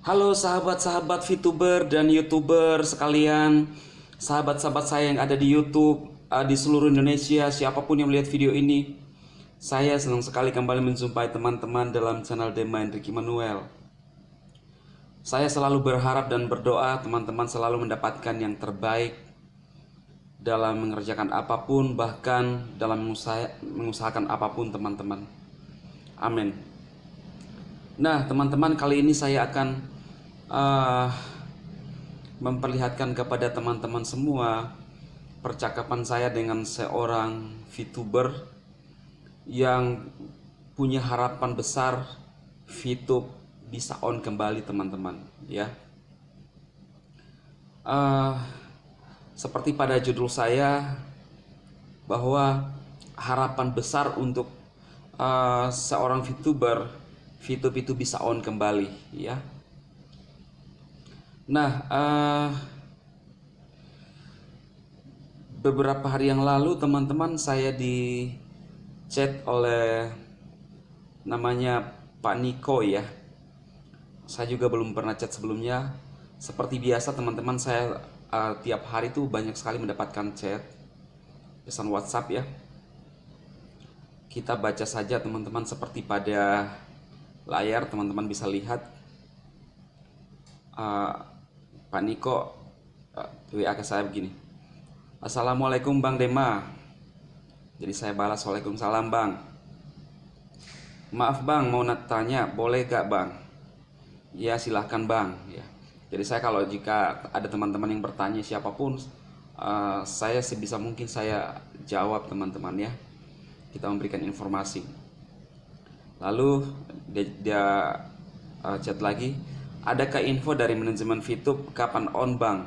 Halo sahabat-sahabat VTuber dan YouTuber sekalian, sahabat-sahabat saya yang ada di YouTube di seluruh Indonesia, siapapun yang melihat video ini, saya senang sekali kembali menjumpai teman-teman dalam channel Dema Enrique Manuel. Saya selalu berharap dan berdoa teman-teman selalu mendapatkan yang terbaik dalam mengerjakan apapun, bahkan dalam mengusahakan apapun teman-teman. Amin. Nah, teman-teman, kali ini saya akan uh, memperlihatkan kepada teman-teman semua percakapan saya dengan seorang VTuber yang punya harapan besar VTube bisa on kembali, teman-teman, ya. Uh, Seperti pada judul saya, bahwa harapan besar untuk seorang VTuber VTube itu bisa on kembali, ya. Nah, beberapa hari yang lalu teman-teman saya di chat oleh namanya Pak Niko, ya. Saya juga belum pernah chat sebelumnya. Seperti biasa teman-teman, saya tiap hari tuh banyak sekali mendapatkan chat, pesan WhatsApp, ya. Kita baca saja teman-teman, seperti pada layar teman-teman bisa lihat. Pak Niko WA ke saya begini, Assalamualaikum Bang Dema. Jadi saya balas, Waalaikumsalam Bang. Maaf Bang, mau tanya, boleh gak Bang? Ya silahkan Bang, ya. Jadi saya kalau jika ada teman-teman yang bertanya siapapun, saya sebisa mungkin saya jawab teman-teman, ya. Kita memberikan informasi. Lalu dia chat lagi, adakah info dari manajemen VTube kapan on Bang?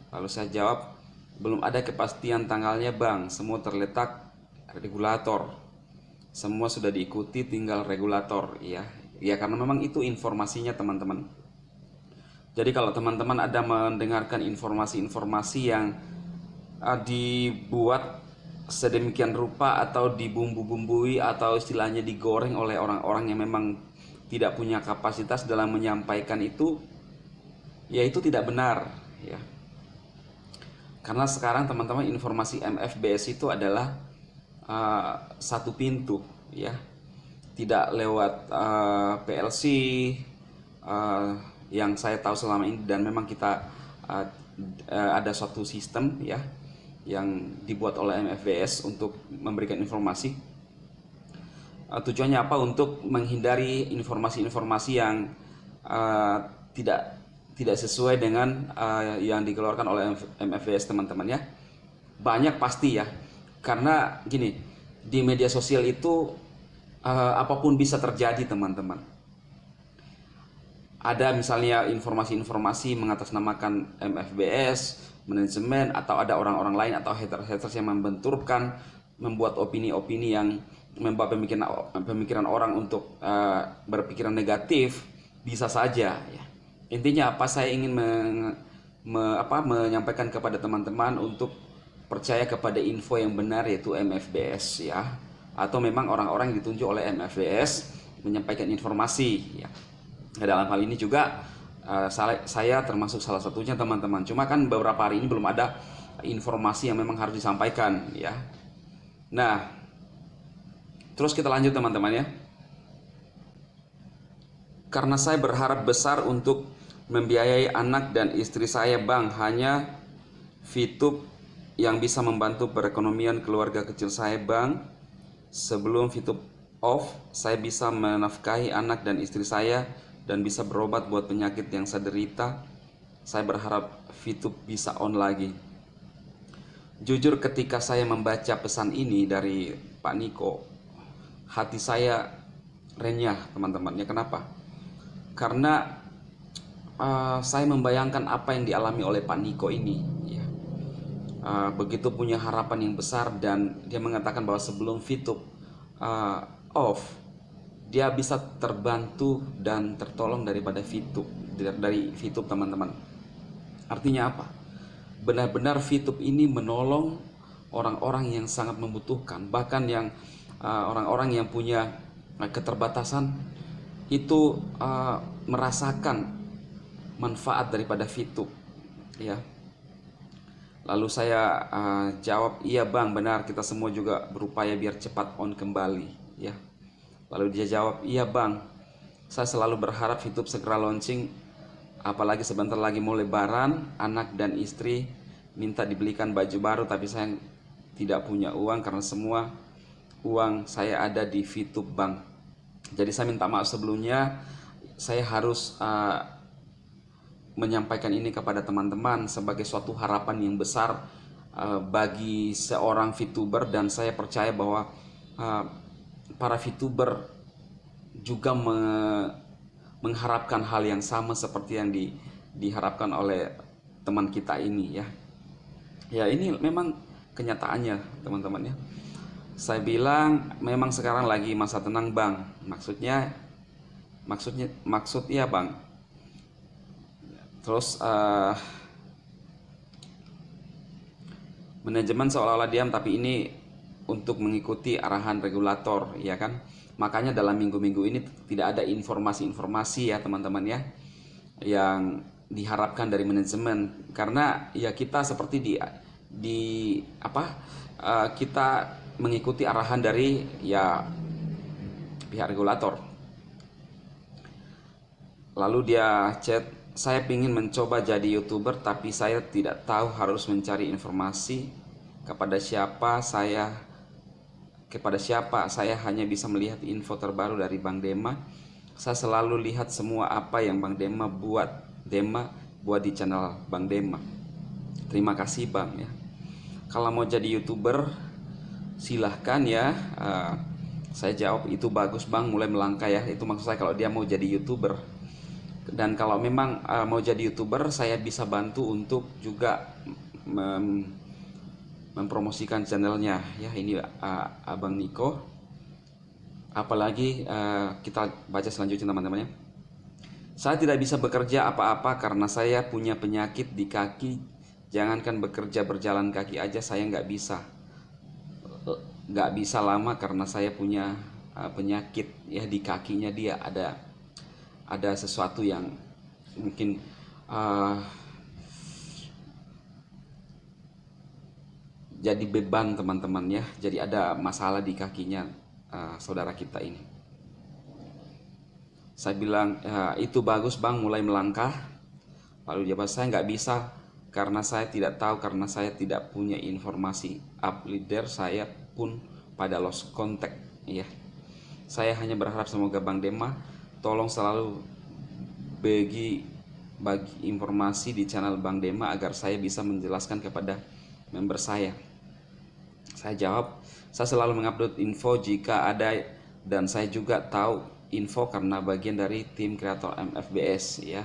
Lalu saya jawab, belum ada kepastian tanggalnya Bang, semua terletak regulator. Semua sudah diikuti, tinggal regulator, ya. Ya karena memang itu informasinya teman-teman. Jadi kalau teman-teman ada mendengarkan informasi-informasi yang dibuat sedemikian rupa atau dibumbu-bumbui atau istilahnya digoreng oleh orang-orang yang memang tidak punya kapasitas dalam menyampaikan itu, ya itu tidak benar, ya. Karena sekarang teman-teman, informasi MFBS itu adalah satu pintu, ya. Tidak lewat PLC yang saya tahu selama ini, dan memang kita ada suatu sistem, ya, yang dibuat oleh MFBS untuk memberikan informasi. Tujuannya apa? Untuk menghindari informasi-informasi yang tidak sesuai dengan yang dikeluarkan oleh MFBS, teman-teman, ya. Banyak pasti, ya. Karena gini, di media sosial itu apapun bisa terjadi, teman-teman. Ada misalnya informasi-informasi mengatasnamakan MFBS, manajemen, atau ada orang-orang lain atau haters yang membenturkan, membuat opini-opini yang membuat pemikiran orang untuk berpikiran negatif, bisa saja, ya. Intinya apa? Saya ingin menyampaikan kepada teman-teman untuk percaya kepada info yang benar, yaitu MFBS, ya, atau memang orang-orang yang ditunjuk oleh MFBS menyampaikan informasi, ya. Nah, dalam hal ini juga saya termasuk salah satunya, teman-teman. Cuma kan beberapa hari ini belum ada informasi yang memang harus disampaikan, ya. Nah, terus kita lanjut, teman-teman, ya. Karena saya berharap besar untuk membiayai anak dan istri saya Bang, hanya VTube yang bisa membantu perekonomian keluarga kecil saya Bang. Sebelum VTube off, saya bisa menafkahi anak dan istri saya dan bisa berobat buat penyakit yang saya derita. Saya berharap VTube bisa on lagi. Jujur ketika saya membaca pesan ini dari Pak Niko, hati saya renyah, teman-teman. Ya kenapa? Karena saya membayangkan apa yang dialami oleh Pak Niko ini, ya. Begitu punya harapan yang besar, dan dia mengatakan bahwa sebelum VTube off, dia bisa terbantu dan tertolong daripada VTube, dari VTube, teman-teman. Artinya apa? Benar-benar VTube ini menolong orang-orang yang sangat membutuhkan, bahkan yang orang-orang yang punya keterbatasan itu merasakan manfaat daripada VTube ya. Lalu saya jawab, iya bang, benar, kita semua juga berupaya biar cepat on kembali ya. Lalu dia jawab, iya bang, saya selalu berharap VTube segera launching, apalagi sebentar lagi mau lebaran, anak dan istri minta dibelikan baju baru, tapi saya tidak punya uang karena semua uang saya ada di VTube bang. Jadi saya minta maaf sebelumnya, saya harus menyampaikan ini kepada teman-teman sebagai suatu harapan yang besar bagi seorang VTuber, dan saya percaya bahwa para VTuber juga mengharapkan hal yang sama seperti yang diharapkan oleh teman kita ini ya. Ya, ini memang kenyataannya teman-teman ya. Saya bilang memang sekarang lagi masa tenang bang. Maksudnya bang. Terus manajemen seolah-olah diam, tapi ini untuk mengikuti arahan regulator ya kan. Makanya dalam minggu-minggu ini tidak ada informasi-informasi ya teman-teman ya, yang diharapkan dari manajemen, karena ya kita seperti kita mengikuti arahan dari ya pihak regulator. Lalu dia chat, saya ingin mencoba jadi YouTuber tapi saya tidak tahu harus mencari informasi kepada siapa. Saya hanya bisa melihat info terbaru dari Bang Dema. Saya selalu lihat semua apa yang Bang Dema buat di channel Bang Dema. Terima kasih bang ya. Kalau mau jadi YouTuber silahkan ya. Saya jawab, itu bagus bang, mulai melangkah ya. Itu maksud saya kalau dia mau jadi YouTuber. Dan kalau memang mau jadi YouTuber, saya bisa bantu untuk juga mempromosikan channelnya ya. Ini Abang Niko. Apalagi kita baca selanjutnya teman-teman ya. Saya tidak bisa bekerja apa-apa karena saya punya penyakit di kaki. Jangankan bekerja, berjalan kaki aja saya nggak bisa lama karena saya punya penyakit ya di kakinya. Dia ada sesuatu yang mungkin jadi beban teman-teman ya. Jadi ada masalah di kakinya saudara kita ini. Saya bilang, itu bagus bang, mulai melangkah. Lalu dia bilang, saya nggak bisa karena saya tidak tahu, karena saya tidak punya informasi. Up leader saya pun pada lost contact ya. Saya hanya berharap semoga Bang Dema tolong selalu bagi informasi di channel Bang Dema agar saya bisa menjelaskan kepada member saya. Saya jawab, saya selalu mengupload info jika ada, dan saya juga tahu info karena bagian dari tim kreator MFBS ya.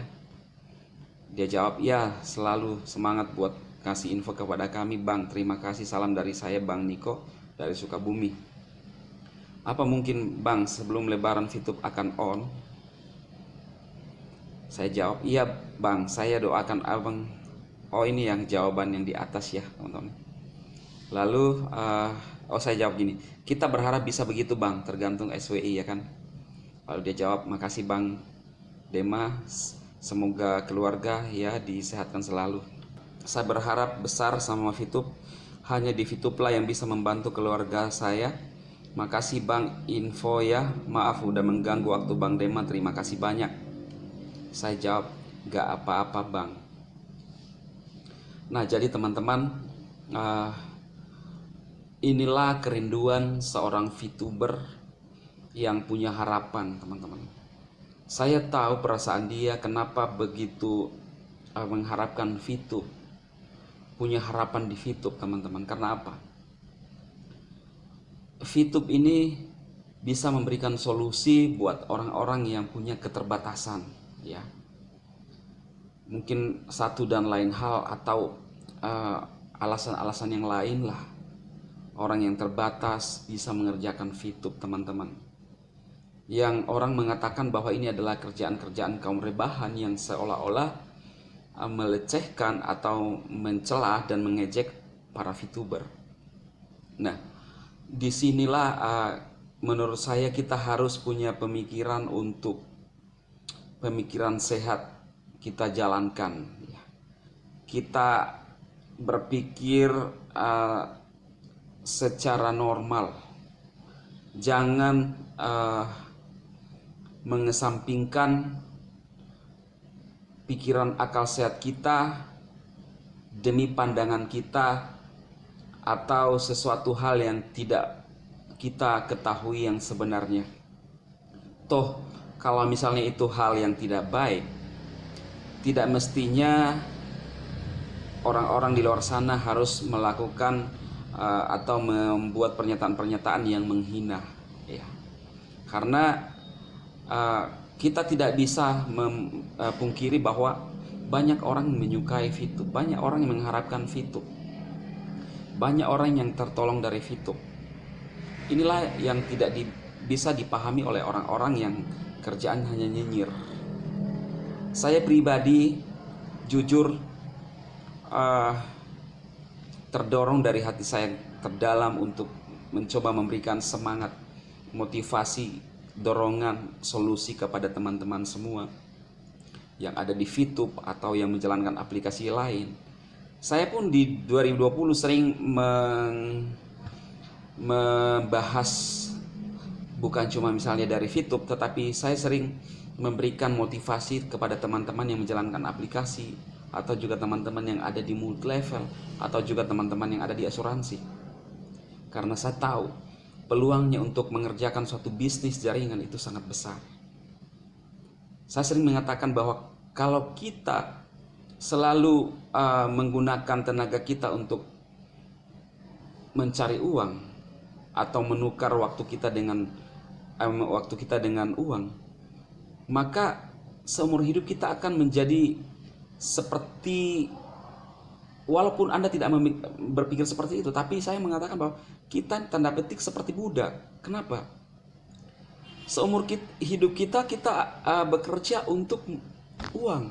Dia jawab, ya selalu semangat buat kasih info kepada kami bang. Terima kasih, salam dari saya Bang Niko dari Sukabumi. Apa mungkin bang sebelum lebaran VTube akan on? Saya jawab, iya bang, saya doakan abang. Oh, ini yang jawaban yang di atas ya teman-teman. Lalu saya jawab gini, kita berharap bisa begitu bang, tergantung SWI ya kan. Lalu dia jawab, makasih Bang Dema, semoga keluarga ya disehatkan selalu. Saya berharap besar sama VTube, hanya di VTube lah yang bisa membantu keluarga saya. Makasih Bang info ya, maaf udah mengganggu waktu Bang Dema, terima kasih banyak. Saya jawab, gak apa-apa Bang. Nah jadi teman-teman, inilah kerinduan seorang VTuber yang punya harapan teman-teman. Saya tahu perasaan dia kenapa begitu mengharapkan VTube, punya harapan di VTube teman-teman. Karena apa? VTube ini bisa memberikan solusi buat orang-orang yang punya keterbatasan ya. Mungkin satu dan lain hal atau alasan-alasan yang lain lah. Orang yang terbatas bisa mengerjakan VTube teman-teman. Yang orang mengatakan bahwa ini adalah kerjaan-kerjaan kaum rebahan yang seolah-olah melecehkan atau mencela dan mengejek para VTuber. Nah, disinilah menurut saya kita harus punya pemikiran sehat kita jalankan. Kita berpikir secara normal, jangan mengesampingkan pikiran akal sehat kita demi pandangan kita atau sesuatu hal yang tidak kita ketahui yang sebenarnya. Toh kalau misalnya itu hal yang tidak baik, tidak mestinya orang-orang di luar sana harus melakukan atau membuat pernyataan-pernyataan yang menghina, ya. Karena kita tidak bisa memungkiri bahwa banyak orang menyukai VTube, banyak orang yang mengharapkan VTube, banyak orang yang tertolong dari VTube. Inilah yang tidak bisa dipahami oleh orang-orang yang kerjaan hanya nyinyir. Saya pribadi jujur terdorong dari hati saya terdalam untuk mencoba memberikan semangat, motivasi, dorongan, solusi kepada teman-teman semua yang ada di VTube atau yang menjalankan aplikasi lain. Saya pun di 2020 sering membahas, bukan cuma misalnya dari VTube, tetapi saya sering memberikan motivasi kepada teman-teman yang menjalankan aplikasi, atau juga teman-teman yang ada di multi level, atau juga teman-teman yang ada di asuransi. Karena saya tahu peluangnya untuk mengerjakan suatu bisnis jaringan itu sangat besar. Saya sering mengatakan bahwa kalau kita selalu menggunakan tenaga kita untuk mencari uang atau menukar waktu kita dengan uang, maka seumur hidup kita akan menjadi seperti, walaupun Anda tidak berpikir seperti itu, tapi saya mengatakan bahwa kita tanda petik seperti budak. Kenapa? Seumur hidup kita bekerja untuk uang.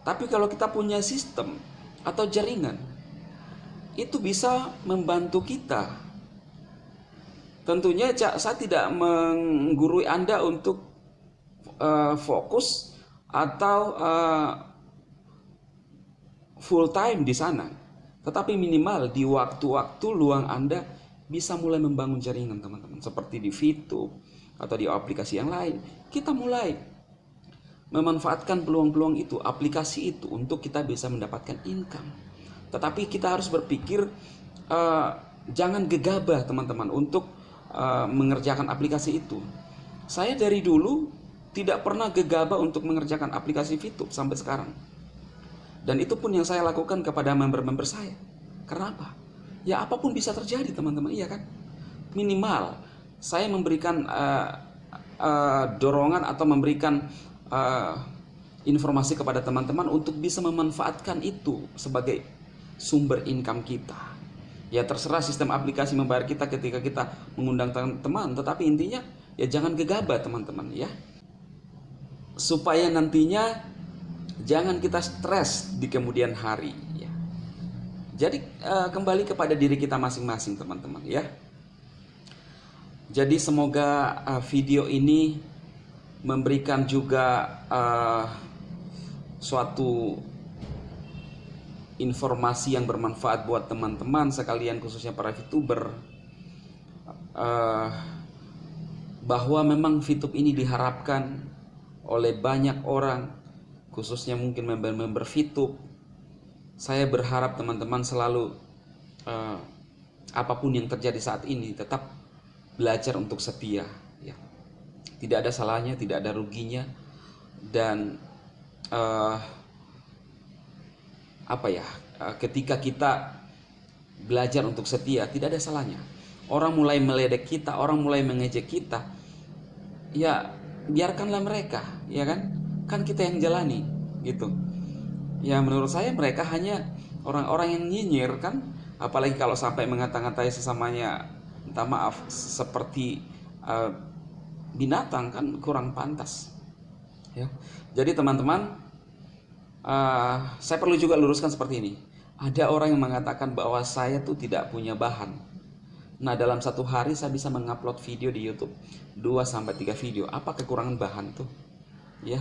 Tapi kalau kita punya sistem atau jaringan, itu bisa membantu kita. Tentunya saya tidak menggurui Anda untuk fokus atau full time di sana, tetapi minimal di waktu-waktu luang Anda bisa mulai membangun jaringan, teman-teman, seperti di VTube atau di aplikasi yang lain. Kita mulai memanfaatkan peluang-peluang itu, aplikasi itu, untuk kita bisa mendapatkan income. Tetapi kita harus berpikir, jangan gegabah, teman-teman, untuk mengerjakan aplikasi itu. Saya dari dulu tidak pernah gegabah untuk mengerjakan aplikasi VTube sampai sekarang. Dan itu pun yang saya lakukan kepada member-member saya. Kenapa? Ya apapun bisa terjadi, teman-teman, iya kan? Minimal saya memberikan dorongan atau memberikan informasi kepada teman-teman untuk bisa memanfaatkan itu sebagai sumber income kita. Ya terserah sistem aplikasi membayar kita ketika kita mengundang teman-teman, tetapi intinya ya jangan gegabah, teman-teman, ya. Supaya nantinya jangan kita stres di kemudian hari, ya. Jadi kembali kepada diri kita masing-masing, teman-teman, ya. Jadi semoga video ini memberikan juga suatu informasi yang bermanfaat buat teman-teman sekalian, khususnya para VTuber, bahwa memang VTube ini diharapkan oleh banyak orang, khususnya mungkin member-member VTube. Saya berharap teman-teman selalu apapun yang terjadi saat ini tetap belajar untuk setia, ya. Tidak ada salahnya, tidak ada ruginya, dan ketika kita belajar untuk setia, tidak ada salahnya. Orang mulai meledek kita, orang mulai mengejek kita, ya biarkanlah mereka, ya kan? Kan kita yang jalani, gitu. Ya menurut saya mereka hanya orang-orang yang nyinyir, kan? Apalagi kalau sampai mengata-ngatai sesamanya, minta maaf, seperti binatang, kan kurang pantas, ya. Jadi teman-teman, saya perlu juga luruskan seperti ini. Ada orang yang mengatakan bahwa saya tuh tidak punya bahan. Nah, dalam satu hari saya bisa mengupload video di YouTube 2-3 video. Apa kekurangan bahan tuh? Ya.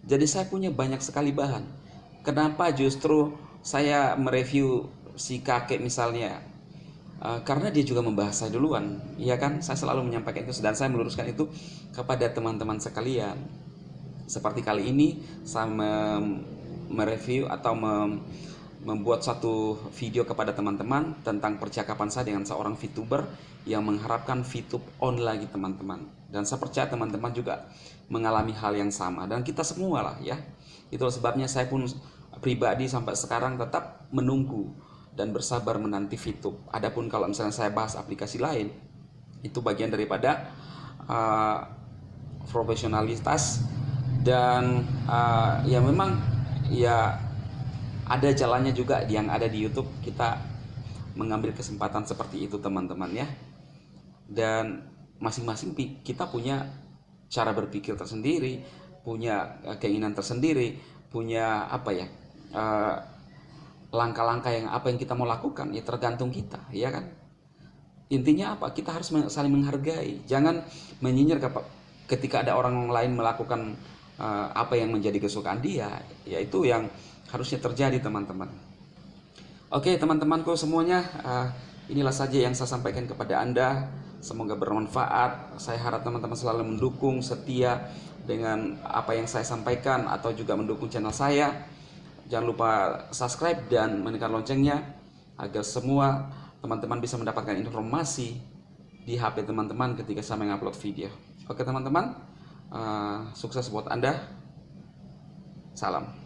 Jadi saya punya banyak sekali bahan. Kenapa justru saya mereview si kakek misalnya? Karena dia juga membahas saya duluan, ya kan? Saya selalu menyampaikan itu dan saya meluruskan itu kepada teman-teman sekalian. Seperti kali ini saya mereview atau membuat satu video kepada teman-teman tentang percakapan saya dengan seorang VTuber yang mengharapkan VTube on lagi, teman-teman. Dan saya percaya teman-teman juga mengalami hal yang sama, dan kita semua lah ya. Itulah sebabnya saya pun pribadi sampai sekarang tetap menunggu dan bersabar menanti VTube. Adapun kalau misalnya saya bahas aplikasi lain, itu bagian daripada profesionalitas, dan ya memang ya ada jalannya juga yang ada di YouTube. Kita mengambil kesempatan seperti itu, teman-teman ya. Dan masing-masing kita punya cara berpikir tersendiri, punya keinginan tersendiri, punya apa ya, langkah-langkah yang apa yang kita mau lakukan, ya tergantung kita, ya kan. Intinya apa? Kita harus saling menghargai. Jangan menyinyir ketika ada orang lain melakukan apa yang menjadi kesukaan dia. Yaitu yang harusnya terjadi, teman-teman. Oke, teman-temanku semuanya, inilah saja yang saya sampaikan kepada Anda. Semoga bermanfaat. Saya harap teman-teman selalu mendukung, setia dengan apa yang saya sampaikan, atau juga mendukung channel saya. Jangan lupa subscribe dan menekan loncengnya agar semua teman-teman bisa mendapatkan informasi di HP teman-teman ketika saya mengupload video. Oke teman-teman, sukses buat Anda. Salam.